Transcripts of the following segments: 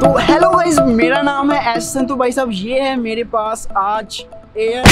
Hello guys, मेरा नाम है एहसन। तो भाई साहब ये है मेरे पास आज एयर।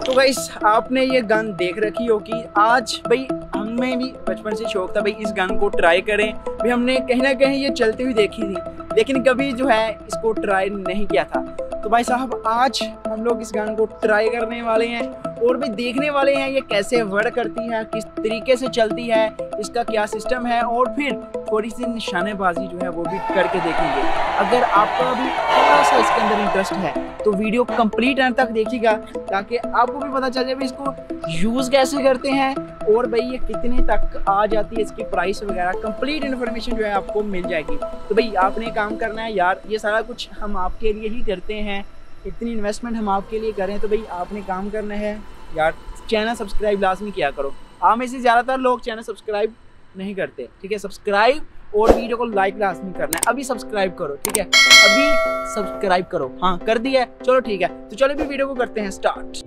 तो गाइस आपने ये गन देख रखी होगी। आज भाई हमें भी बचपन से शौक था भाई इस गन को ट्राई करें। भाई हमने कहीं ना कहीं ये चलती हुई देखी थी, लेकिन कभी जो है इसको ट्राई नहीं किया था। तो भाई साहब आज हम लोग इस गन को ट्राई करने वाले हैं और भी देखने वाले हैं ये कैसे वर्क करती है, किस तरीके से चलती है, इसका क्या सिस्टम है, और फिर थोड़ी सी निशानेबाजी जो है वो भी करके देखेंगे। अगर आपका भी थोड़ा सा इसके अंदर इंटरेस्ट है तो वीडियो कंप्लीट एंड तक देखिएगा, ताकि आपको भी पता चल जाए भाई इसको यूज़ कैसे करते हैं और भाई ये कितने तक आ जाती है, इसकी प्राइस वगैरह कंप्लीट इन्फॉर्मेशन जो है आपको मिल जाएगी। तो भाई आपने काम करना है यार, ये सारा कुछ हम आपके लिए ही करते हैं, इतनी इन्वेस्टमेंट हम आपके लिए करें, तो भाई आपने काम करना है यार। चैनल सब्सक्राइब लाजमी किया करो। आप में से ज़्यादातर लोग चैनल सब्सक्राइब नहीं करते, ठीक है। सब्सक्राइब और वीडियो को लाइक लाजमी करना है। अभी सब्सक्राइब करो, ठीक है, अभी सब्सक्राइब करो। हाँ कर दिया है, चलो ठीक है। तो चलो भी वीडियो को करते हैं स्टार्ट।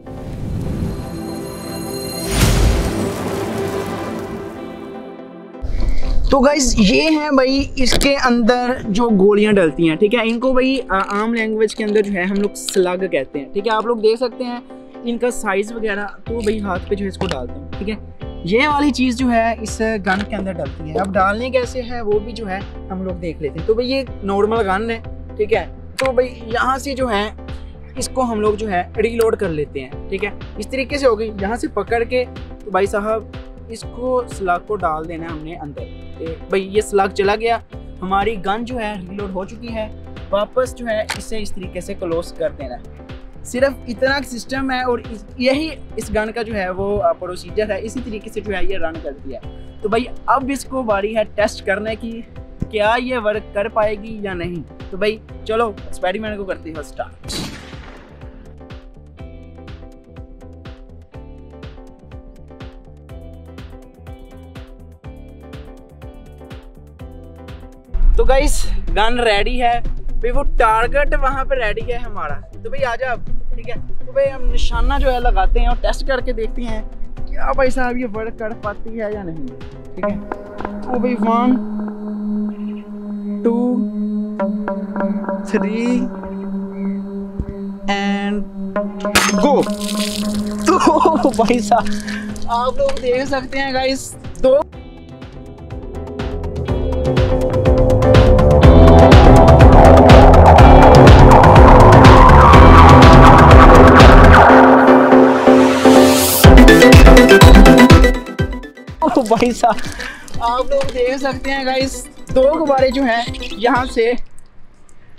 तो गाइज ये हैं भाई इसके अंदर जो गोलियां डलती हैं, ठीक है। इनको भाई आम लैंग्वेज के अंदर जो है हम लोग स्लग कहते हैं, ठीक है। आप लोग देख सकते हैं इनका साइज वगैरह। तो भाई हाथ पे जो है इसको डालते हैं, ठीक है। ये वाली चीज़ जो है इस गन के अंदर डलती है। अब डालने कैसे है वो भी जो है हम लोग देख लेते हैं। तो भाई ये नॉर्मल गन है, ठीक है। तो भाई यहाँ से जो है इसको हम लोग जो है रीलोड कर लेते हैं, ठीक है। इस तरीके से हो गई। यहाँ से पकड़ के तो भाई साहब इसको स्लग को डाल देना है हमने अंदर। भाई ये स्लग चला गया, हमारी गन जो है रीलोड हो चुकी है। वापस जो है इसे इस तरीके से क्लोज कर देना है। सिर्फ इतना सिस्टम है और यही इस गन का जो है वो प्रोसीजर है। इसी तरीके से जो है ये रन करती है। तो भाई अब इसको बारी है टेस्ट करने की, क्या ये वर्क कर पाएगी या नहीं। तो भाई चलो एक्सपेरिमेंट को करते हैं स्टार्ट। तो गाइस गन रेडी है भाई, वो टारगेट वहां पे रेडी है हमारा। तो भाई आजा अब, ठीक है। तो भाई हम निशाना जो है लगाते हैं और टेस्ट करके देखते हैं क्या भाई साहब ये वर्क कर पाती है या नहीं, ठीक है। तो भाई 1 2 3 एंड गो। तो भाई साहब आप लोग देख सकते हैं गाइस, दो भाई साहब आप लोग देख सकते हैं गाइस, 2 गुब्बारे जो हैं यहाँ से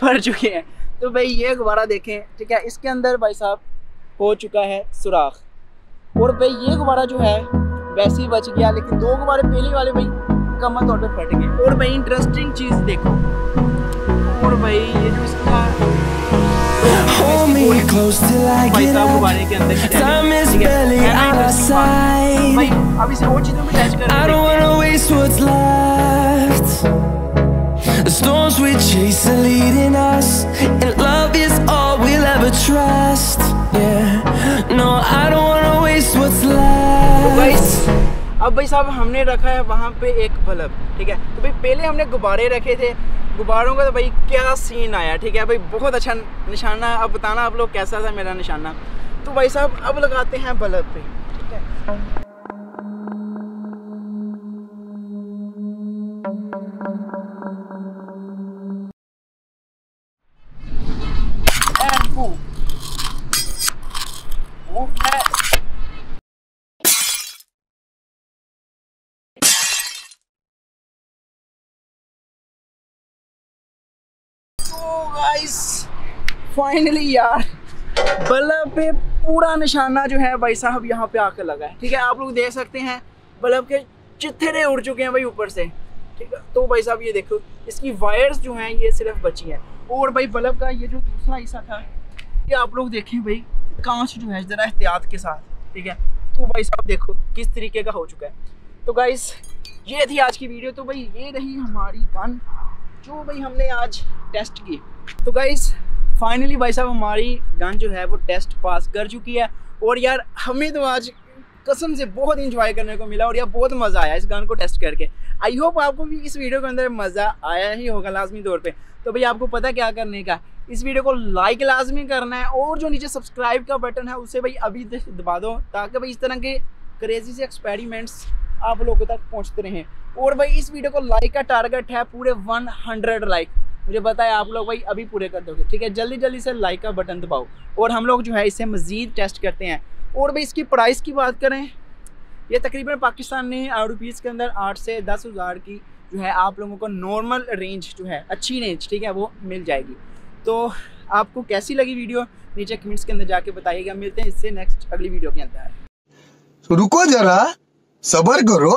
भर चुके हैं। तो भाई ये गुब्बारा देखें, ठीक है, इसके अंदर भाई साहब हो चुका है सुराख। और भाई ये गुब्बारा जो है वैसे ही बच गया, लेकिन 2 गुब्बारे पहले वाले भाई कमर तौर पे फट गए। और भाई इंटरेस्टिंग चीज़ देखो, और भाई ये जो इसका गुब्बारे के अंदर भाई अब इसे और चीज़ों में टेस्ट करेंगे। I don't wanna waste what's left. The storms we chase are leading us, and love is all we'll ever trust. Yeah, no, I don't wanna waste what's left. तो guys, अब भाई साहब हमने रखा है वहाँ पे एक बल्ब, ठीक है। तो भाई पहले हमने गुब्बारे रखे थे, गुब्बारों का तो भाई क्या सीन आया, ठीक है भाई, बहुत अच्छा निशाना। अब बताना आप लोग कैसा था मेरा निशाना। तो भाई साहब अब लगाते हैं बल्ब पे, ठीक है। तो गाइस फाइनली यार बल्ब पे पूरा निशाना जो है भाई साहब यहाँ पे आकर लगा है, ठीक है। आप लोग देख सकते हैं बल्ब के चित्थरे उड़ चुके हैं भाई ऊपर से, ठीक है। तो भाई साहब ये देखो इसकी वायर्स जो हैं ये सिर्फ बची है। और भाई बल्ब का ये जो दूसरा हिस्सा था ये आप लोग देखें भाई, कांच जो है ज़रा एहतियात के साथ, ठीक है। तो भाई साहब देखो किस तरीके का हो चुका है। तो गाइस ये थी आज की वीडियो। तो भाई ये रही हमारी गन जो भाई हमने आज टेस्ट की। तो गाइस फाइनली भाई साहब हमारी गन जो है वो टेस्ट पास कर चुकी है। और यार हमें तो आज कसम से बहुत इंजॉय करने को मिला और यार बहुत मज़ा आया इस गन को टेस्ट करके। आई होप आपको भी इस वीडियो के अंदर मज़ा आया ही होगा लाजमी तौर पे। तो भाई आपको पता क्या करने का, इस वीडियो को लाइक लाजमी करना है और जो नीचे सब्सक्राइब का बटन है उसे भाई अभी दबा दो, ताकि भाई इस तरह के क्रेजी से एक्सपेरिमेंट्स आप लोगों तक पहुंचते रहें। और भाई इस वीडियो को लाइक का टारगेट है पूरे 100 लाइक। मुझे पता है आप लोग भाई अभी पूरे कर दोगे, ठीक है। जल्दी जल्दी से लाइक का बटन दबाओ और हम लोग जो है इसे मज़ीद टेस्ट करते हैं। और भाई इसकी प्राइस की बात करें, ये तकरीबन पाकिस्तान में रुपीज़ के अंदर 8 से 10 हज़ार की जो है आप लोगों को नॉर्मल रेंज जो है, अच्छी रेंज, ठीक है, वो मिल जाएगी। तो आपको कैसी लगी वीडियो नीचे कमेंट्स के अंदर जाके बताइएगा। मिलते हैं इससे नेक्स्ट अगली वीडियो के अंदर। रुको जरा, सब्र करो।